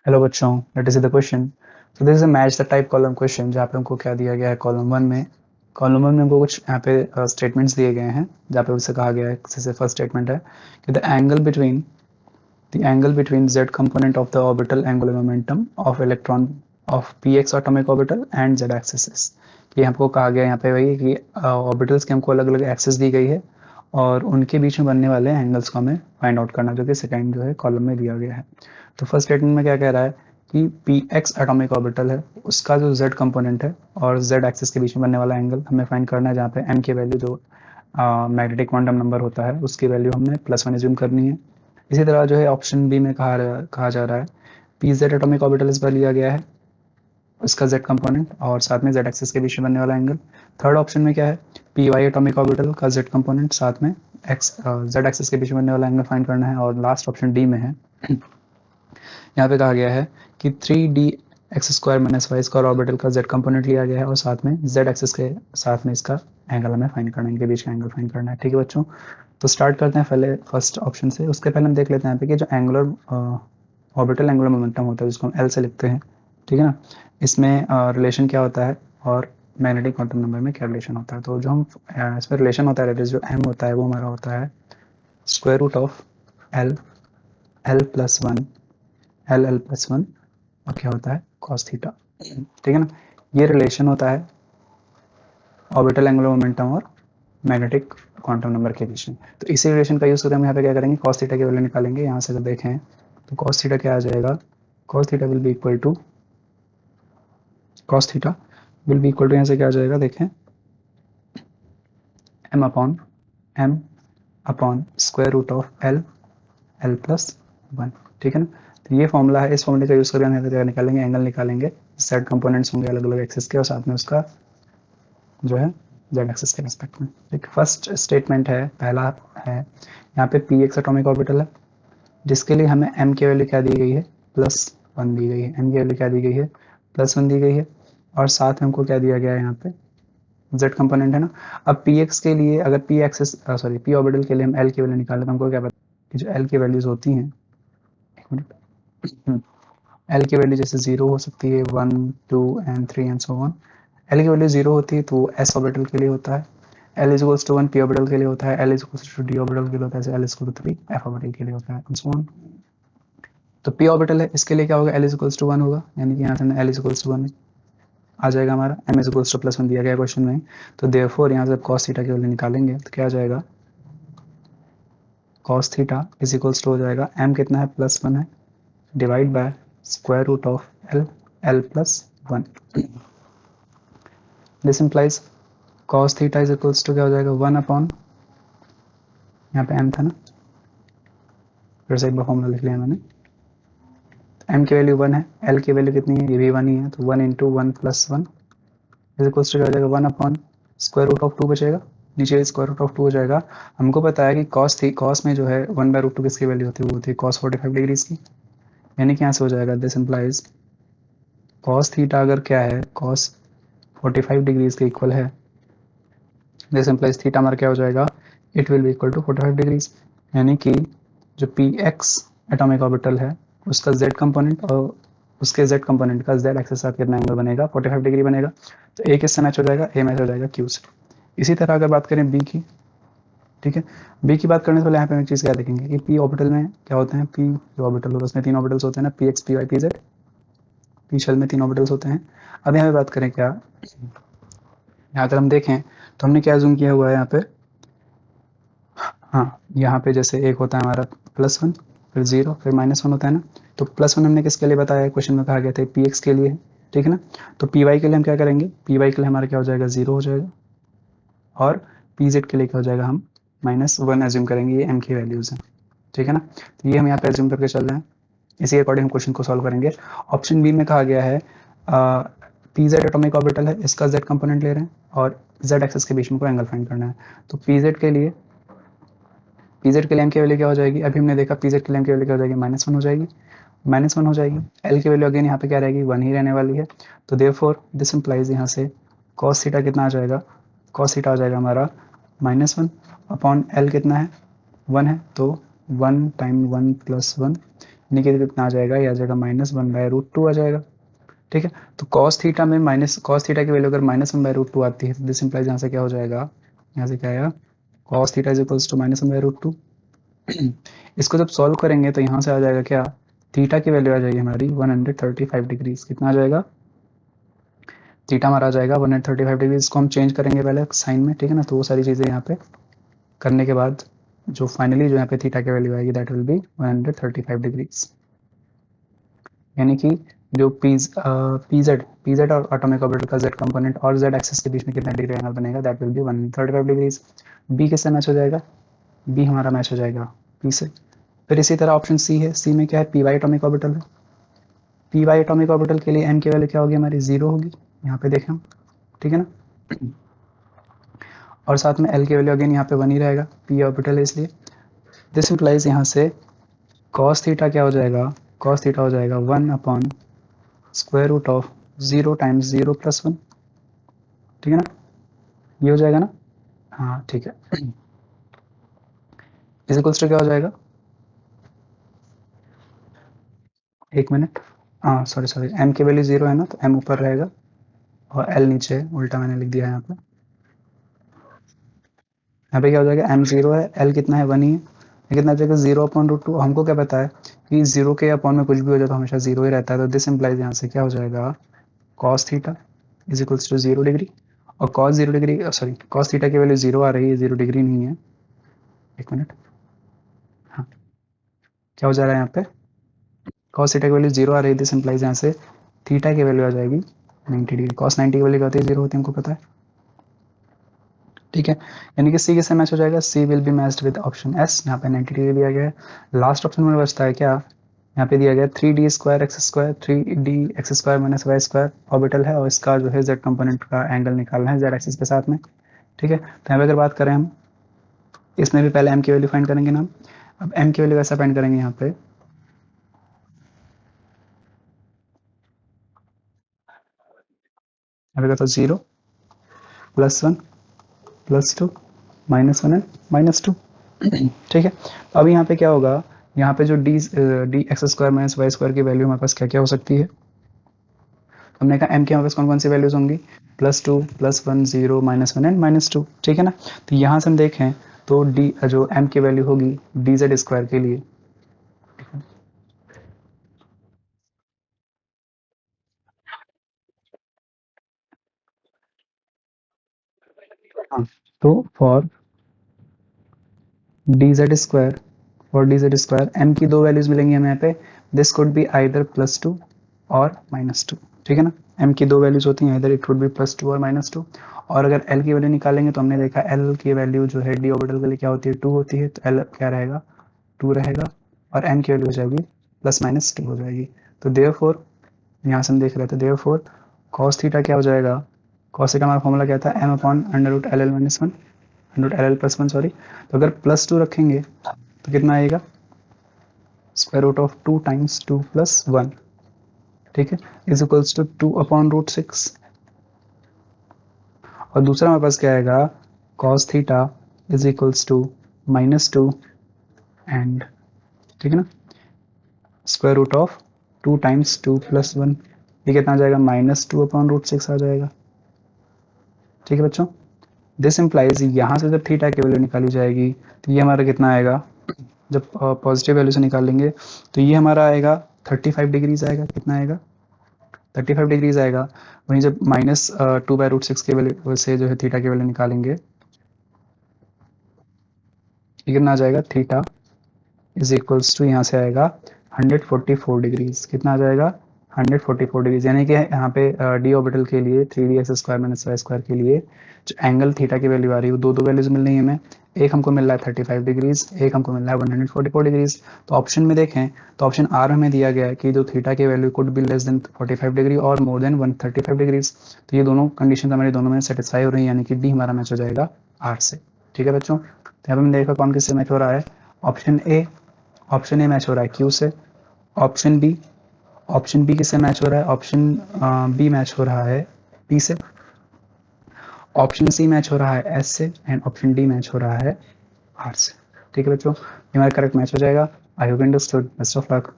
Hello बच्चों, let us see the question. So this is a match the type column question जहाँ पे हमको क्या दिया गया है कॉलम वन में। कॉलम वन में हमको कुछ यहाँ पे स्टेटमेंट्स दिए गए हैं जहाँ पे उससे कहा गया है, जैसे फर्स्ट स्टेटमेंट है कि the angle between z component of the orbital angular momentum of electron of px atomic orbital and z axis। ये हमको कहा गया यहाँ पे वही कि ऑर्बिटल्स की हमको अलग अलग एक्सिस दी गई है और उनके बीच में बनने वाले एंगल्स को हमें फाइंड आउट करना, जो कि सेकंड जो है कॉलम में दिया गया है। तो फर्स्ट स्टेटमेंट में क्या कह रहा है कि पी एक्स एटॉमिक ऑर्बिटल है, उसका जो जेड कंपोनेंट है और जेड एक्सिस के बीच में बनने वाला एंगल हमें फाइंड करना है, जहाँ पे एम की वैल्यू जो मैग्नेटिक क्वांटम नंबर होता है उसकी वैल्यू हमने +1 एज्यूम करनी है। इसी तरह जो है ऑप्शन बी में कहा जा रहा है पी जेड एटॉमिक ऑर्बिटल इस पर लिया गया है, उसका जेड कंपोनेंट और साथ में जेड एक्सिस के बीच में बनने वाला एंगल। थर्ड ऑप्शन में क्या है, पी वाई एटॉमिक ऑर्बिटल का जेड कंपोनेंट साथ में एक्स जेड एक्सिस के बीच में बनने वाला एंगल फाइंड करना है। और लास्ट ऑप्शन डी में है, यहाँ पे कहा गया है कि 3d x square minus y square orbital का जेड कंपोनेंट लिया गया है और साथ में जेड एक्सिस के साथ में इसका एंगल हमें फाइंड करना है, इनके बीच का एंगल फाइंड करना है। ठीक है बच्चों, तो स्टार्ट करते हैं पहले फर्स्ट ऑप्शन से। उसके पहले हम देख लेते हैं यहाँ पे कि जो एंगुलर ऑर्बिटल एंगुलर मोमेंटम होता है जिसको हम एल से लिखते हैं, ठीक है ना, इसमें रिलेशन क्या होता है और मैग्नेटिक क्वांटम नंबर में क्या रिलेशन होता है। तो जो हम इसमें रिलेशन होता है, जो एम होता है वो हमारा होता है square root of l l plus one l l plus one और क्या होता है कॉस थीटा। ठीक है ना, ये रिलेशन होता है ऑर्बिटल एंगुलर मोमेंटम और मैग्नेटिक क्वांटम नंबर के बीच में। तो इसी रिलेशन का यूज करके हम यहाँ पे क्या करेंगे, कॉस थीटा की वैल्यू निकालेंगे। यहाँ से अगर देखें तो कॉस थीटा क्या आ जाएगा, cos theta will be equal to cos theta will be equal to यहाँ से क्या आ जाएगा, देखें m upon square root of l l plus one. ठीक है ना, तो ये फॉर्मूला है, इस फॉर्मूले का यूज करके हम यहाँ पे निकालेंगे, एंगल निकालेंगे, जेड कंपोनेंट्स होंगे अलग अलग एक्सिस के और साथ में उसका जो है जेड एक्सिस के रेस्पेक्ट में। ठीक, फर्स्ट स्टेटमेंट है, पहला है यहाँ पे पी एक्स एटॉमिक ऑर्बिटल है जिसके लिए हमें एम की वैल्यू क्या दी गई है, +1 दी गई है। एम की वैल्यू क्या दी गई है, +1 दी गई है और साथ में हमको क्या दिया गया है यहाँ पे जेड कंपोनेंट है ना। अब पी एक्स के लिए अगर P axis sorry P orbital के लिए हम एल की वैल्यू निकालें तो हमको क्या पता कि जो एल की वैल्यूज होती हैं, एक मिनट, एल की वैल्यू जैसे 0 हो सकती है, 1 2 and 3 and so on. L की वैल्यू 0 होती है तो एस ऑर्बिटल के लिए होता है, l is equals to 1 p orbital के लिए होता है, l is equals to d orbital के लिए होता है, l is equal to 3 f orbital के लिए होता है एंड सो ऑन। तो पी ऑर्बिटल है, इसके लिए क्या होगा, एल इज इक्वल्स टू 1 होगा, यानी कि यहाँ से एल इज इक्वल्स टू 1 आ जाएगा हमारा, एम इज इक्वल्स टू +1 दिया गया क्वेश्चन में। तो देयरफॉर यहाँ से कॉस थीटा की वैल्यू निकालेंगे तो क्या आ जाएगा, cos theta is equals to हो जाएगा, एम कितना है +1 है, divide by square root of l l plus one. This implies cos theta is equals to क्या हो जाएगा, 1 अपॉन, यहाँ पे एम था ना, फिर से एक बार फॉर्मूला लिख लिया मैंने। एम की वैल्यू 1 है, एल की वैल्यू कितनी है, ये भी 1 ही है, तो 1 into 1 plus 1 is equals to क्या हो जाएगा, 1 अपॉन स्क्वायर रूट ऑफ 2 बचेगा, नीचे स्क्वायर रूट ऑफ 2 हो जाएगा। हमको पता है कि कॉस में जो है 1/√2 किसकी वैल्यू होती है, वो होती है कॉस 45 डिग्रीज की, यानी कि यहाँ से हो जाएगा दिस इंप्लाइज कॉस थीटा अगर क्या है कॉस 45 डिग्रीज के इक्वल है, दिस इंप्लाइज थीटा हमारा क्या हो जाएगा, it will be equal to 45 degrees, यानी कि जो पी एक्स एटॉमिक ऑर्बिटल है उसका जेड कंपोनेंट और उसके जेड कंपोनेंट का जेड एक्सिस साथ कितना एंगल बनेगा, 45 डिग्री बनेगा। तो ए किससे मैच हो जाएगा, ए मैच हो जाएगा क्यू से। इसी तरह अगर बात करें बी की, ठीक है, बी की बात करने से पहले यहाँ पे हम एक चीज़ क्या देखेंगे कि पी ऑर्बिटल में क्या होते हैं, पी जो ऑर्बिटल होता है उसमें 3 ऑर्बिटल्स होते हैं ना, p x p y p z, p shell में 3 ऑर्बिटल्स होते हैं। अब यहाँ पे बात करें क्या, यहाँ अगर हम देखें तो हमने क्या जूम किया हुआ है यहाँ पे, हाँ यहाँ पे जैसे एक होता है हमारा +1 फिर 0 फिर -1 होता है ना, तो +1 हमने किसके लिए बताया है, क्वेश्चन में कहा गया था पी एक्स के लिए, ठीक है ना। तो पी वाई के लिए हम क्या करेंगे, पी वाई के लिए हमारा क्या हो जाएगा, 0 हो जाएगा और पी जेड के लिए क्या हो जाएगा, हम -1 एज्यूम करेंगे, ये एम की वैल्यूज़ हैं, ठीक है ना। तो ये हम यहाँ पे एज्यूम करके चल रहे हैं, इसी अकॉर्डिंग हम क्वेश्चन को सॉल्व करेंगे। ऑप्शन बी में कहा गया है पी जेड एटॉमिक ऑर्बिटल है, इसका जेड कंपोनेंट ले रहे हैं और जेड एक्सिस के बीच में कोई एंगल फाइंड करना है। तो पीजेड के लिए एम की वैल्यू क्या हो जाएगी, अभी हमने देखा पीजेड के लिए एम की वैल्यू क्या हो जाएगी, -1 हो जाएगी, -1 हो जाएगी। एल की वैल्यू अगेन यहाँ पे क्या रहेगी, 1 ही रहने वाली है। तो देयरफॉर दिस इंप्लाइज यहाँ से कॉस थीटा कितना आ जाएगा, कॉस थीटा आ जाएगा हमारा -1 अपॉन एल कितना है, 1 है, तो 1 टाइम 1 + 1 यानी कि कितना आ जाएगा, ये आ जाएगा -1/√2 आ जाएगा। ठीक है, तो cos थीटा में cos थीटा की वैल्यू अगर -1/√2 आती है तो दिस इंप्लाइज यहाँ से क्या हो जाएगा, यहाँ से क्या आएगा, cos theta is equals to -1/√2। इसको जब सॉल्व करेंगे तो यहाँ से आ जाएगा क्या, थीटा की वैल्यू आ जाएगी हमारी 135 डिग्री। कितना आ जाएगा, थीटा हमारा आ जाएगा 135 डिग्री। इसको हम चेंज करेंगे पहले साइन में, ठीक है ना, तो वो सारी चीज़ें यहाँ पे करने के बाद जो फाइनली जो यहाँ पे थीटा की वैल्यू आएगी दैट विल बी 135 डिग्रीज। यानी कि जो पीजेड और एटॉमिक ऑर्बिटल का जेड कंपोनेंट और जेड एक्सिस के बीच में कितना डिग्री एंगल बनेगा, that will be 135 degrees. B किससे मैच हो जाएगा, बी हमारा मैच हो जाएगा पी से। फिर इसी तरह ऑप्शन सी है, सी में क्या है, पी वाई एटॉमिक ऑर्बिटल है। पी वाई एटॉमिक ऑर्बिटल के लिए एम की वैल्यू क्या होगी हमारी, 0 होगी, यहाँ पे देखें हम, ठीक है ना। और साथ में एल की वैल्यू अगेन यहाँ पे 1 ही रहेगा, पी ऑर्बिटल है इसलिए। दिस इंप्लाइज यहाँ से cos थीटा क्या हो जाएगा, cos थीटा हो जाएगा 1/√ऑफ 0 टाइम्स 0 + 1, ठीक है ना, ये हो जाएगा ना, हाँ ठीक है। इज इक्वल्स टू क्या हो जाएगा, एक मिनट, हाँ सॉरी एम की वैल्यू 0 है ना, तो एम ऊपर रहेगा और एल नीचे है, उल्टा मैंने लिख दिया है यहाँ पे। यहाँ पे क्या हो जाएगा, एम 0 है, एल कितना है, 1 ही है, ये कितना जाएगा 0/√2। हमको क्या पता है कि 0 के अपॉन में कुछ भी हो जाए तो हमेशा 0 ही रहता है, तो दिस इंप्लाइज यहाँ से क्या हो जाएगा, cos theta is equals to 0 degree. और cos थीटा की वैल्यू 0 आ रही है, 0 डिग्री नहीं है, एक मिनट, हाँ क्या हो जा रहा है यहाँ पे, cos थीटा की वैल्यू 0 आ रही है, दिस इंप्लाइज यहाँ से थीटा की वैल्यू आ जाएगी 90 डिग्री। cos 90 की वैल्यू क्या होती है, 0 होती है, हमको पता है, ठीक है। यानी कि सी किससे मैच हो जाएगा, C will be matched with option S, यहाँ पे 90 डिग्री दिया गया है। लास्ट ऑप्शन में बचता है क्या, यहाँ पे दिया गया 3d² x² ऑर्बिटल है और इसका जो है जेड कंपोनेंट का एंगल निकालना है जेड एक्सिस के साथ में, ठीक है। तो यहाँ पे अगर बात करें हम, इसमें भी पहले एम की वैल्यू फाइंड करेंगे ना हम। अब एम की वैल्यू कैसा फाइंड करेंगे, यहाँ पे तो 0 +1 +2 -1 एंड -2, ठीक है। तो अब यहाँ पे क्या होगा, यहाँ पे जो डी x² - y² की वैल्यू हमारे पास क्या क्या हो सकती है, हमने कहा एम के हमारे पास कौन कौन सी वैल्यूज होंगी, +2 +1 0 -1 एंड -2, ठीक है ना। तो यहाँ से हम देखें तो डी जो एम की वैल्यू होगी dz² के लिए, हाँ, तो फॉर dz² एम की दो वैल्यूज मिलेंगी हमें यहाँ पे, दिस कुड बी आइदर +2 और -2, ठीक है ना। एम की दो वैल्यूज होती हैं, इधर इट वुड बी +2 और -2। और अगर एल की वैल्यू निकालेंगे तो हमने देखा एल की वैल्यू जो है डी ऑर्बिटल के लिए क्या होती है, 2 होती है, तो एल क्या रहेगा, 2 रहेगा। और एम की वैल्यू हो जाएगी +-2 हो जाएगी। तो देयरफॉर यहाँ से हम देख रहे थे, देयरफॉर cos थीटा क्या हो जाएगा, cos थीटा हमारा फॉर्मूला क्या था, m/√LL-1 √LL+1 सॉरी। तो अगर +2 रखेंगे तो कितना आएगा, √2 टाइम्स 2 + 1, ठीक है, इज इक्वल्स टू 2/√6। और दूसरा हमारे पास क्या आएगा, cos theta is equals to -2 and, ठीक है ना, √2 टाइम्स 2 + 1, ये कितना आ जाएगा, -2/√6 आ जाएगा, ठीक है बच्चों। दिस इंप्लाइज यहाँ से जब थीटा की वैल्यू निकाली जाएगी तो ये हमारा कितना आएगा, जब पॉजिटिव वैल्यू से निकालेंगे तो ये हमारा आएगा 35 डिग्रीज आएगा, कितना आएगा, 35 डिग्रीज आएगा। वहीं जब -2/√6 की वैल्यू से जो है थीटा की वैल्यू निकालेंगे, ये कितना आ जाएगा, थीटा इज इक्वल्स टू यहाँ से आएगा 144 डिग्रीज, कितना आ जाएगा, 144 डिग्रीज। यानी कि यहाँ पे डी ऑर्बिटल के लिए 3d x² - y² के लिए जो एंगल थीटा की वैल्यू आ रही है वो दो वैल्यूज मिल रही है हमें, एक हमको मिल रहा है 35 डिग्रीज, एक हमको मिल रहा है 144 डिग्रीज। तो ऑप्शन में देखें तो ऑप्शन आर हमें दिया गया है कि जो थीटा की value could be less than 45 degree और मोर देन 135 डिग्रीज। तो ये दोनों कंडीशन हमारी दोनों में सेटिस्फाई हो रही है, यानी कि डी हमारा मैच हो जाएगा आर से, ठीक है बच्चों। तो यहाँ पे हमने देखा कौन किससे मैच हो रहा है, ऑप्शन ए मैच हो रहा है क्यू से, ऑप्शन बी किससे मैच हो रहा है, ऑप्शन बी मैच हो रहा है पी से, ऑप्शन सी मैच हो रहा है एस से एंड ऑप्शन डी मैच हो रहा है आर से, ठीक है बच्चों, ये हमारा करेक्ट मैच हो जाएगा। I hope understood, best of luck.